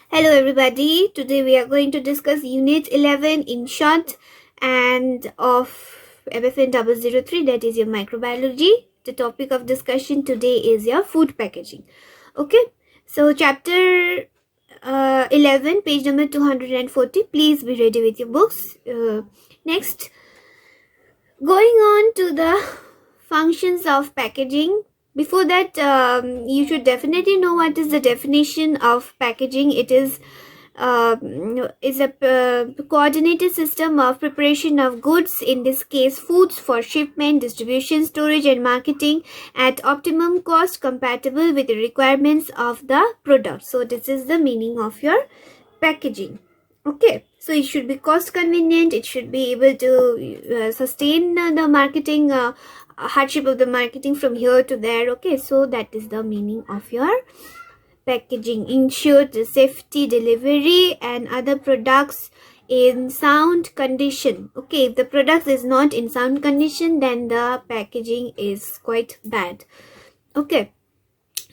Hello everybody, today we are going to discuss Unit 11 in short and of MFN 003, that is your microbiology. The topic of discussion today is your food packaging. Okay, so chapter 11, page number 240, please be ready with your books. Next, going on to the functions of packaging. Before that, you should definitely know what is the definition of packaging. It is a coordinated system of preparation of goods, in this case foods, for shipment, distribution, storage and marketing at optimum cost compatible with the requirements of the product. So this is the meaning of your packaging. Okay, so it should be cost convenient, it should be able to sustain the marketing hardship of the marketing from here to there. Okay, so that is the meaning of your packaging. Ensure the safety delivery and other products in sound condition. Okay, if the product is not in sound condition, then the packaging is quite bad. Okay,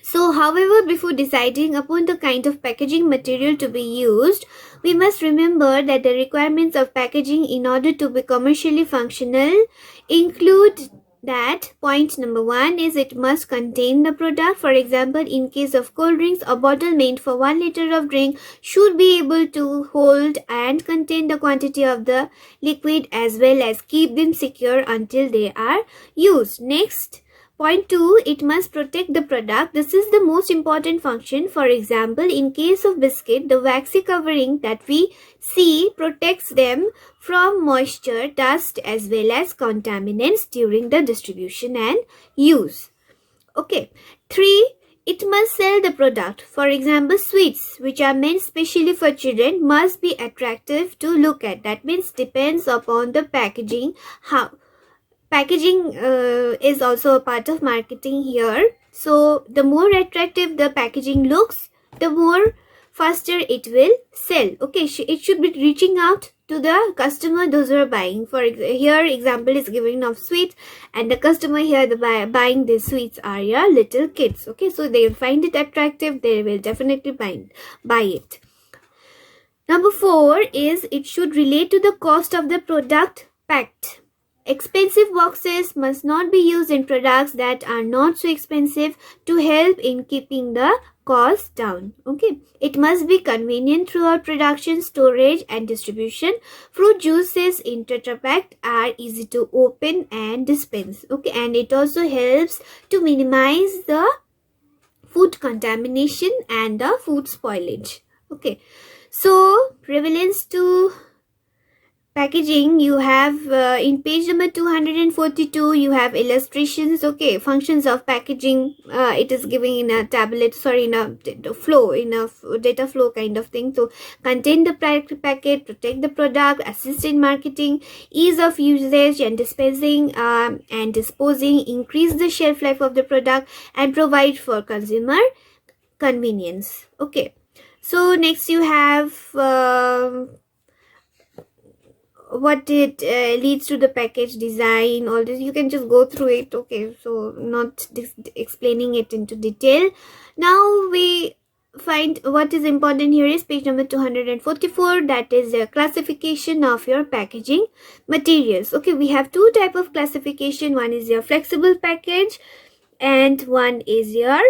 so however, before deciding upon the kind of packaging material to be used, we must remember that the requirements of packaging in order to be commercially functional include that point number 1 is it must contain the product. For example, in case of cold drinks, a bottle meant for 1 liter of drink should be able to hold and contain the quantity of the liquid as well as keep them secure until they are used. Next, point 2, it must protect the product. This is the most important function. For example, in case of biscuit, the waxy covering that we see protects them from moisture, dust as well as contaminants during the distribution and use. Okay. 3, it must sell the product. For example, sweets which are meant specially for children must be attractive to look at. That means depends upon the packaging. How packaging is also a part of marketing here. So the more attractive the packaging looks, the more faster it will sell. Okay, it should be reaching out to the customer, those who are buying. For here example is given of sweets, and the customer here buying these sweets are your little kids. Okay, so they will find it attractive, they will definitely buy it. Number 4 is it should relate to the cost of the product packed. Expensive boxes must not be used in products that are not so expensive to help in keeping the cost down. Okay, it must be convenient throughout production, storage and distribution. Fruit juices in Tetra Pak are easy to open and dispense. Okay, and it also helps to minimize the food contamination and the food spoilage. Okay, so prevalence to packaging, you have in page number 242 you have illustrations. Okay, functions of packaging, it is giving in a tablet, sorry, in a flow, in a data flow kind of thing. So contain the packet, protect the product, assist in marketing, ease of usage and dispensing and disposing, increase the shelf life of the product and provide for consumer convenience. Okay, so next you have what it leads to the package design, all this you can just go through it. Okay, so not explaining it into detail. Now we find what is important here is page number 244, that is the classification of your packaging materials. Okay, we have two type of classification. One is your flexible package and one is your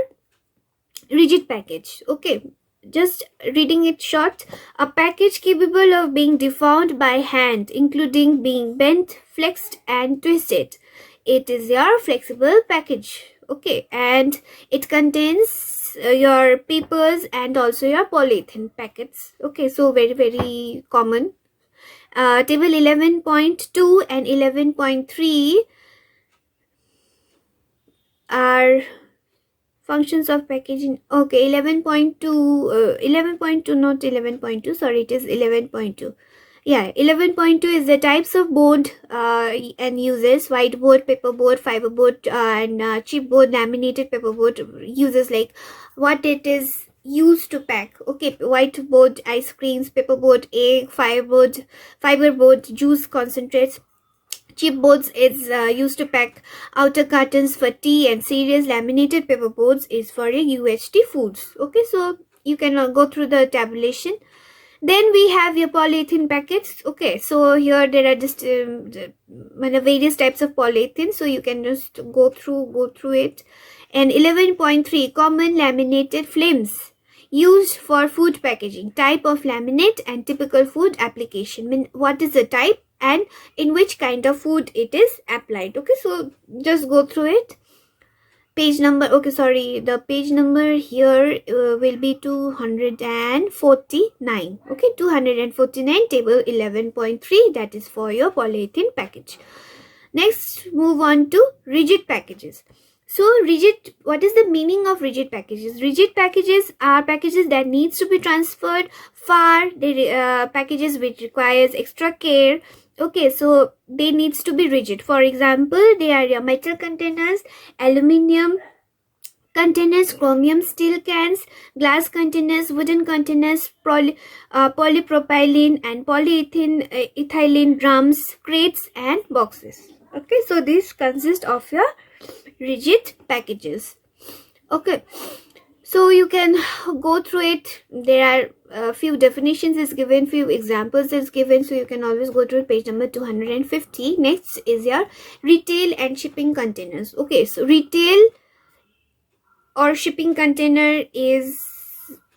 rigid package. Okay, just reading it short, a package capable of being deformed by hand, including being bent, flexed and twisted, it is your flexible package. Okay, and it contains your papers and also your polyethylene packets. Okay, so very common. Table 11.2 and 11.3 are functions of packaging. Okay, 11.2 11.2, not 11.2, sorry, it is 11.2. Yeah, 11.2 is the types of board and uses: whiteboard, paperboard, fiberboard and chipboard, laminated paperboard. Uses like what it is used to pack. Okay, whiteboard, ice creams; paperboard, egg; fiberboard, juice concentrates; chipboards is used to pack outer cartons for tea and cereals. Laminated paperboards is for a UHT foods. Okay, so you can go through the tabulation. Then we have your polyethylene packets. Okay, so here there are just various types of polyethylene, so you can just go through it. And 11.3 common laminated films used for food packaging, type of laminate and typical food application. What is the type and in which kind of food it is applied. Okay, so just go through it. Page number, okay, sorry, the page number here will be 249. Okay, 249, table 11.3, that is for your polyethylene package. Next, move on to rigid packages. So rigid, what is the meaning of rigid packages? Rigid packages are packages that needs to be transferred far, packages which requires extra care. Okay, so they needs to be rigid. For example, they are your metal containers, aluminium containers, chromium steel cans, glass containers, wooden containers, polypropylene and polyethylene drums, crates and boxes. Okay, so this consists of your rigid packages. Okay, so you can go through it. There are a few definitions is given, few examples is given, so you can always go to page number 250. Next is your retail and shipping containers. Okay, so retail or shipping container is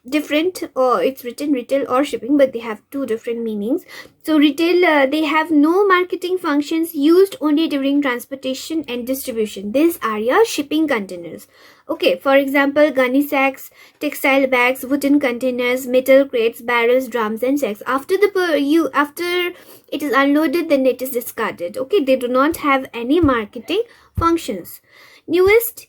different, or it's written retail or shipping, but they have two different meanings. So retail, they have no marketing functions, used only during transportation and distribution. These are your shipping containers. Okay, for example, gunny sacks, textile bags, wooden containers, metal crates, barrels, drums and sacks. After it is unloaded, then it is discarded. Okay, they do not have any marketing functions. Newest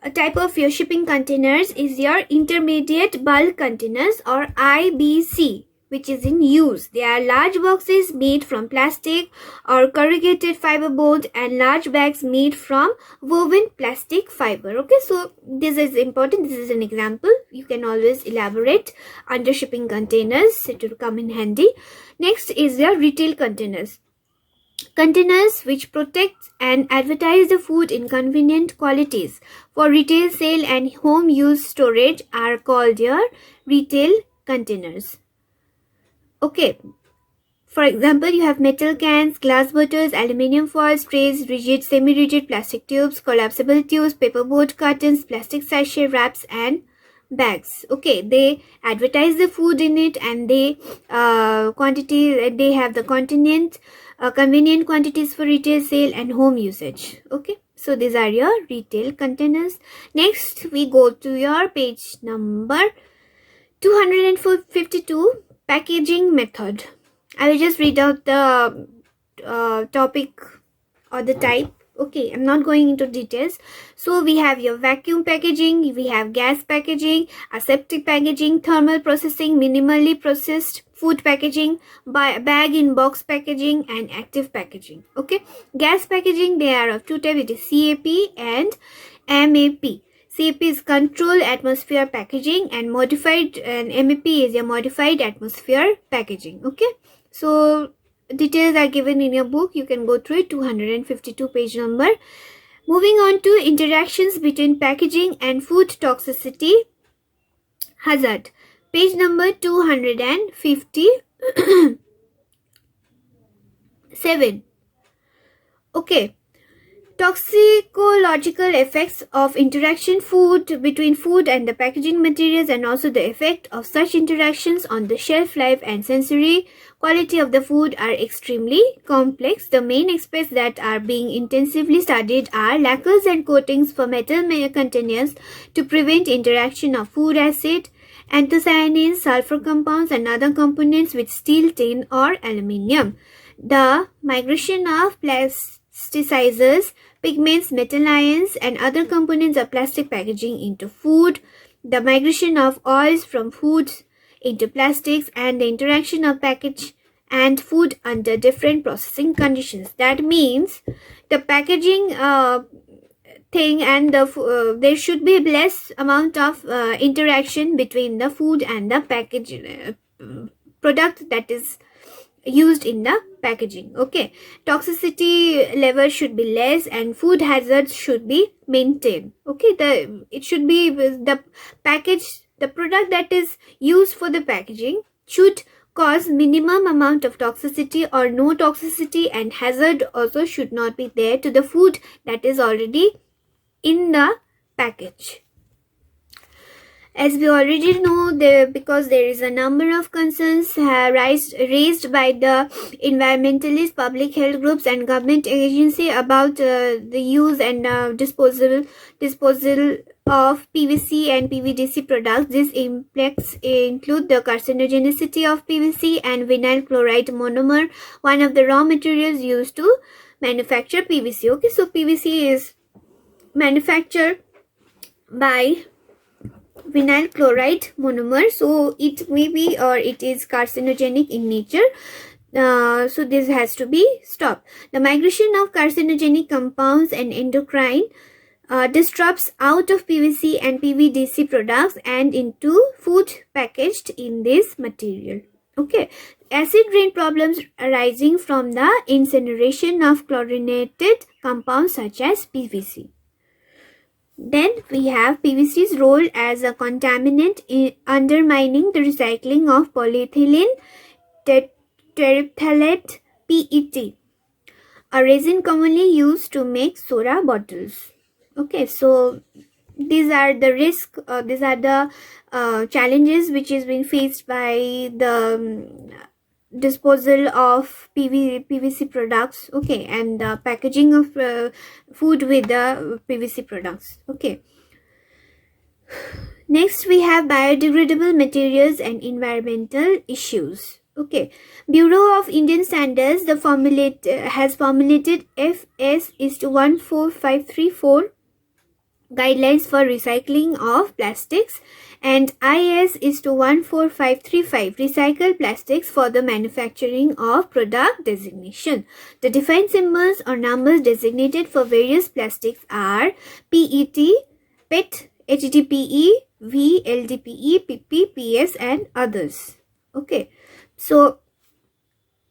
a type of your shipping containers is your intermediate bulk containers, or IBC, which is in use. They are large boxes made from plastic or corrugated fiberboard and large bags made from woven plastic fiber. Okay, so this is important. This is an example. You can always elaborate under shipping containers. It will come in handy. Next is your retail containers. Containers which protect and advertise the food in convenient qualities for retail sale and home use storage are called your retail containers. Okay, for example, you have metal cans, glass bottles, aluminium foils, trays, rigid, semi-rigid plastic tubes, collapsible tubes, paperboard cartons, plastic sachet wraps and bags. Okay, they advertise the food in it, and they have the convenient quantities for retail sale and home usage. Okay, so these are your retail containers. Next, we go to your page number 252, packaging method. I will just read out the topic or the type. Okay, I'm not going into details. So we have your vacuum packaging, we have gas packaging, aseptic packaging, thermal processing, minimally processed food packaging, bag in box packaging and active packaging. Okay, gas packaging, they are of two types. It is CAP and MAP. CAP is controlled atmosphere packaging, and MAP is your modified atmosphere packaging. Okay, so details are given in your book. You can go through it, 252 page number. Moving on to interactions between packaging and food toxicity hazard. Page number 257. Okay. Toxicological effects of interaction between food and the packaging materials, and also the effect of such interactions on the shelf life and sensory quality of the food are extremely complex. The main aspects that are being intensively studied are lacquers and coatings for metal containers to prevent interaction of food acid, anthocyanins, sulfur compounds and other components with steel, tin or aluminium. The migration of plasticizers, pigments, metal ions and other components of plastic packaging into food, the migration of oils from foods into plastics, and the interaction of package and food under different processing conditions. That means the packaging thing and there should be less amount of interaction between the food and the package product that is used in the packaging. Okay, toxicity level should be less and food hazards should be maintained. Okay, the package The product that is used for the packaging should cause minimum amount of toxicity or no toxicity, and hazard also should not be there to the food that is already in the package. As we already know, because there is a number of concerns raised by the environmentalist, public health groups and government agency about the use and disposal of PVC and PVDC products. These impacts include the carcinogenicity of PVC and vinyl chloride monomer, one of the raw materials used to manufacture PVC. Okay, so PVC is manufactured by vinyl chloride monomer, so it may be or it is carcinogenic in nature. So this has to be stopped. The migration of carcinogenic compounds and endocrine disrupts out of PVC and PVDC products and into food packaged in this material. Okay, acid rain problems arising from the incineration of chlorinated compounds such as PVC. Then we have PVC's role as a contaminant in undermining the recycling of polyethylene terephthalate PET, a resin commonly used to make soda bottles. Okay, so these are the challenges which is being faced by the disposal of PVC products, okay, and the packaging of food with the PVC products. Okay, next we have biodegradable materials and environmental issues. Okay, Bureau of Indian Standards has formulated FS is to 14534 guidelines for recycling of plastics and IS is to 14535 recycled plastics for the manufacturing of product designation. The defined symbols or numbers designated for various plastics are PET, PET, HDPE, V, LDPE, PP, PS and others. Okay, so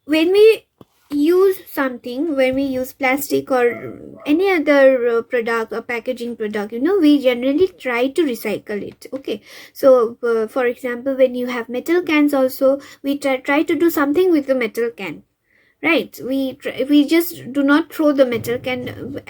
when we use something, when we use plastic or any other product or packaging product, we generally try to recycle it. Okay, so for example, when you have metal cans also, we try to do something with the metal can, right? We just do not throw the metal can.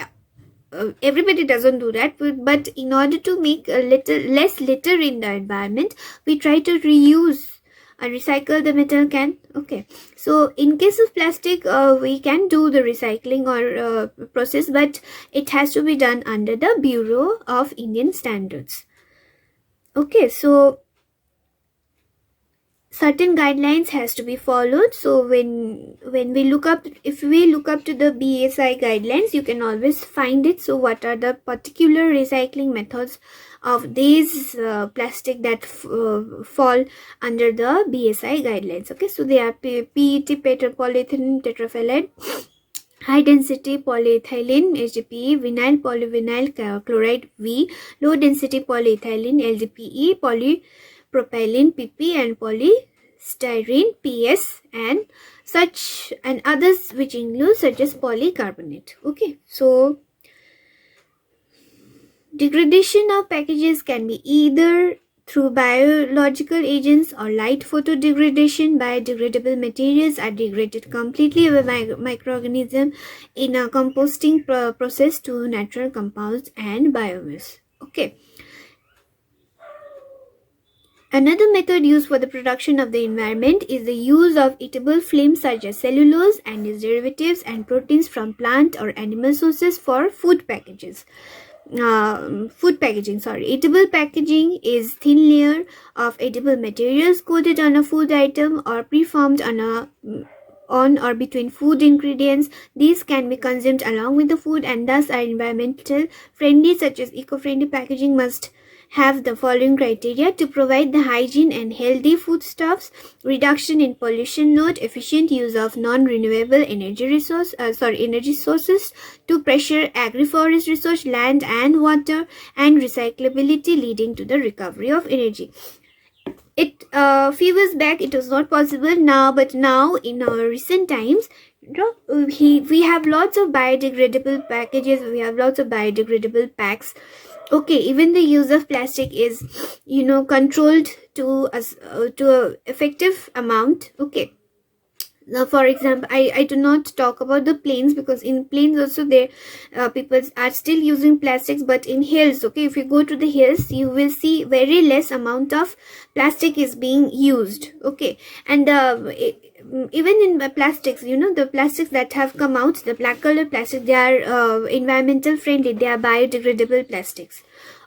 Everybody doesn't do that, but in order to make a little less litter in the environment, we try to reuse and recycle the metal can. Okay, so in case of plastic, we can do the recycling or process, but it has to be done under the Bureau of Indian Standards. Okay, so certain guidelines has to be followed. So when we look up, if we look up to the BSI guidelines, you can always find it. So what are the particular recycling methods of these plastic that fall under the BSI guidelines? Okay, so they are PET, polyethylene terephthalate, high density polyethylene HDPE, vinyl polyvinyl chloride V, low density polyethylene LDPE, polypropylene PP and polystyrene PS and such and others which include such as polycarbonate. Okay, so degradation of packages can be either through biological agents or light photo degradation. Biodegradable materials are degraded completely by microorganisms in a composting process to natural compounds and biomass. Okay. Another method used for the production of the environment is the use of eatable films such as cellulose and its derivatives and proteins from plant or animal sources for food packages. Eatable packaging is thin layer of edible materials coated on a food item or preformed on or between food ingredients. These can be consumed along with the food and thus are environmental friendly. Such as eco-friendly packaging must have the following criteria: to provide the hygiene and healthy foodstuffs, reduction in pollution load, efficient use of non-renewable energy sources, to pressure agroforest resource, land and water, and recyclability leading to the recovery of energy. It few years back it was not possible now, but now in our recent times, we have lots of biodegradable packages, we have lots of biodegradable packs. Okay, even the use of plastic is, controlled to a effective amount. Okay. Now, for example, I do not talk about the planes, because in planes also there people are still using plastics, but in hills, okay, if you go to the hills, you will see very less amount of plastic is being used. Okay. And even in the plastics, the plastics that have come out, the black color plastic, they are environmental friendly, they are biodegradable plastics.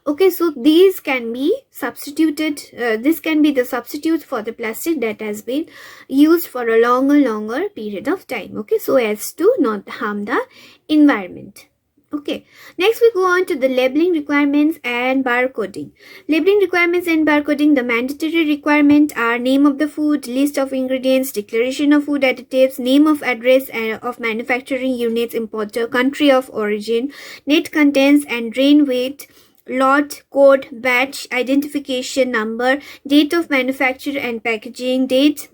Okay, so these can be substituted, this can be the substitute for the plastic that has been used for a longer period of time. Okay, so as to not harm the environment. Okay, next we go on to the labeling requirements and barcoding. Labeling requirements and barcoding. The mandatory requirement are name of the food, list of ingredients, declaration of food additives, name of address of manufacturing units, importer, country of origin, net contents and drain weight, lot, code, batch, identification number, date of manufacture and packaging, date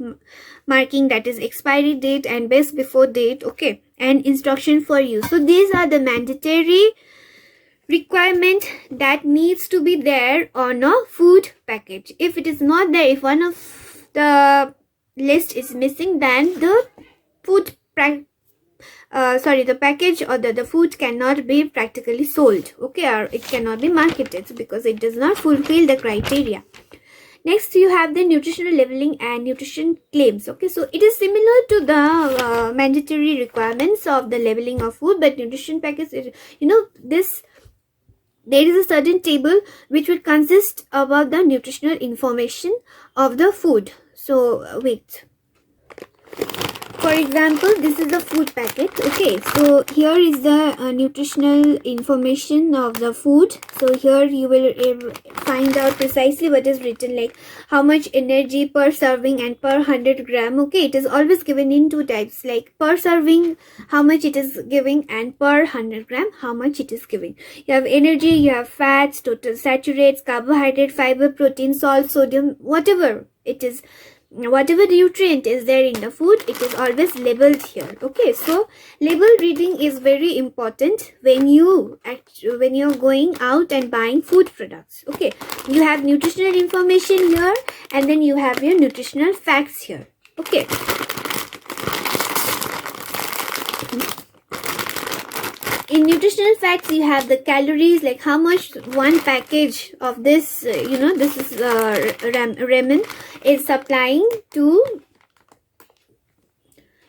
marking, that is expiry date and best before date. Okay, and instruction for use. So these are the mandatory requirement that needs to be there on a food package. If it is not there, if one of the list is missing, then the food the package or the food cannot be practically sold. Okay, or it cannot be marketed because it does not fulfill the criteria. Next, you have the nutritional labeling and nutrition claims. Okay, so it is similar to the mandatory requirements of the labeling of food, but nutrition package, this, there is a certain table which will consist about the nutritional information of the food. So wait. For example, this is a food packet. Okay, so here is the nutritional information of the food. So here you will find out precisely what is written, like how much energy per serving and per 100 gram. Okay, it is always given in two types, like per serving how much it is giving, and per 100 gram how much it is giving. You have energy, you have fats, total saturates, carbohydrate, fiber, protein, salt, sodium, whatever it is. Whatever nutrient is there in the food, it is always labeled here. Okay, so label reading is very important when you're going out and buying food products. Okay, you have nutritional information here, and then you have your nutritional facts here. Okay, in nutritional facts, you have the calories, like how much one package of this, this is ramen is supplying to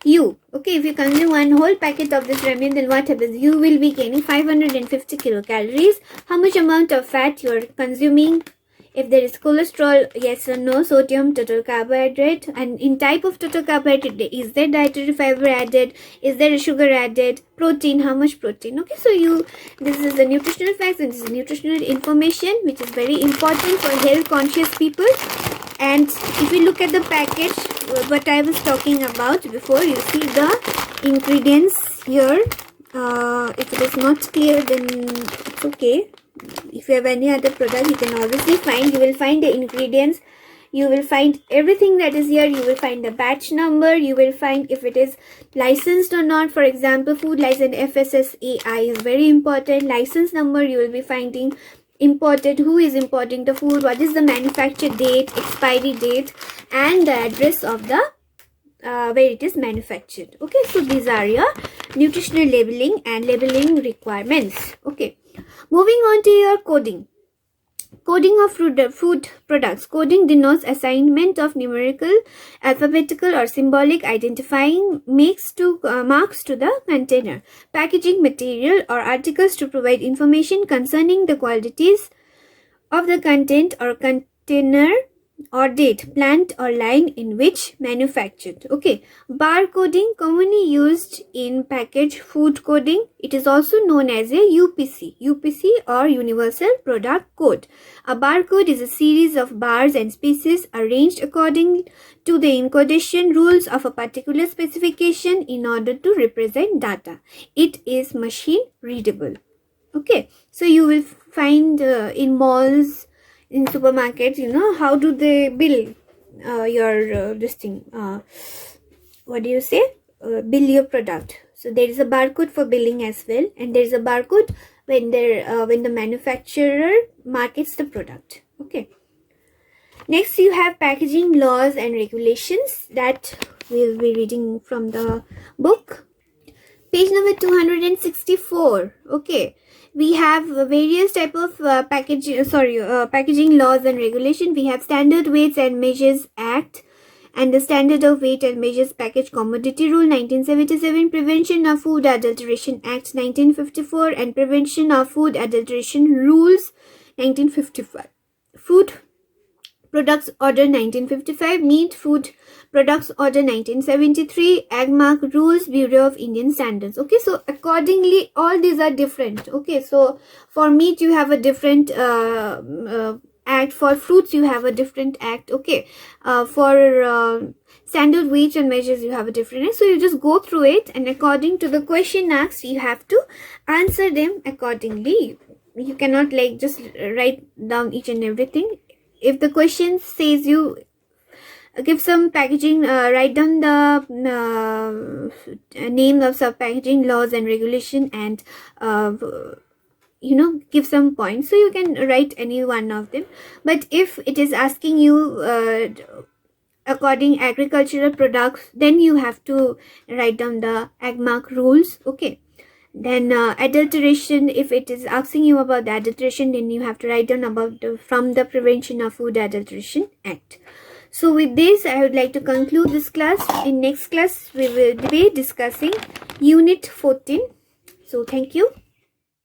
you. Okay, if you consume one whole packet of this ramen, then what happens? You will be gaining 550 kilocalories. How much amount of fat you are consuming? If there is cholesterol, yes or no, sodium, total carbohydrate, and in type of total carbohydrate, is there dietary fiber added, is there a sugar added, protein, how much protein. Okay, so this is the nutritional facts, and this is nutritional information which is very important for health conscious people. And if you look at the package, what I was talking about before, you see the ingredients here. If it is not clear, then it's okay. If you have any other product, you can obviously find. You will find the ingredients. You will find everything that is here. You will find the batch number. You will find if it is licensed or not. For example, food license FSSAI is very important. License number you will be finding. Imported, who is importing the food, what is the manufacture date, expiry date, and the address of the where it is manufactured. Okay, so these are your nutritional labeling and labeling requirements. Okay, moving on to your coding. Coding of food products. Coding denotes assignment of numerical, alphabetical, or symbolic identifying marks to the container, packaging material, or articles to provide information concerning the qualities of the content or container or date, plant or line in which manufactured. Okay, barcoding, commonly used in packaged food coding. It is also known as a UPC or Universal Product Code. A barcode is a series of bars and spaces arranged according to the encodation rules of a particular specification in order to represent data. It is machine readable. Okay, so you will find in malls, in supermarkets, how do they bill your this thing? What do you say? Bill your product. So there is a barcode for billing as well, and there is a barcode when the manufacturer markets the product. Okay. Next, you have packaging laws and regulations that we'll be reading from the book. Page number 264. Okay, we have various type of packaging laws and regulation. We have Standard Weights and Measures Act and the Standard of Weight and Measures Package Commodity Rule 1977, Prevention of Food Adulteration Act 1954, and Prevention of Food Adulteration Rules 1955. Food Products Order 1955, Meat Food Products Order 1973, AgMark Rules, Bureau of Indian Standards. Okay, so accordingly all these are different. Okay, so for meat you have a different act, for fruits you have a different act. Okay, for standard weights and measures you have a different act. So you just go through it, and according to the question asked you have to answer them accordingly. You cannot like just write down each and everything. If the question says you give some packaging, write down the name of some packaging laws and regulation, and give some points, so you can write any one of them. But if it is asking you according agricultural products, then you have to write down the AgMark rules. Okay. Then adulteration, if it is asking you about the adulteration, then you have to write down about from the Prevention of Food Adulteration Act. So with this, I would like to conclude this class. In next class, we will be discussing Unit 14. So thank you.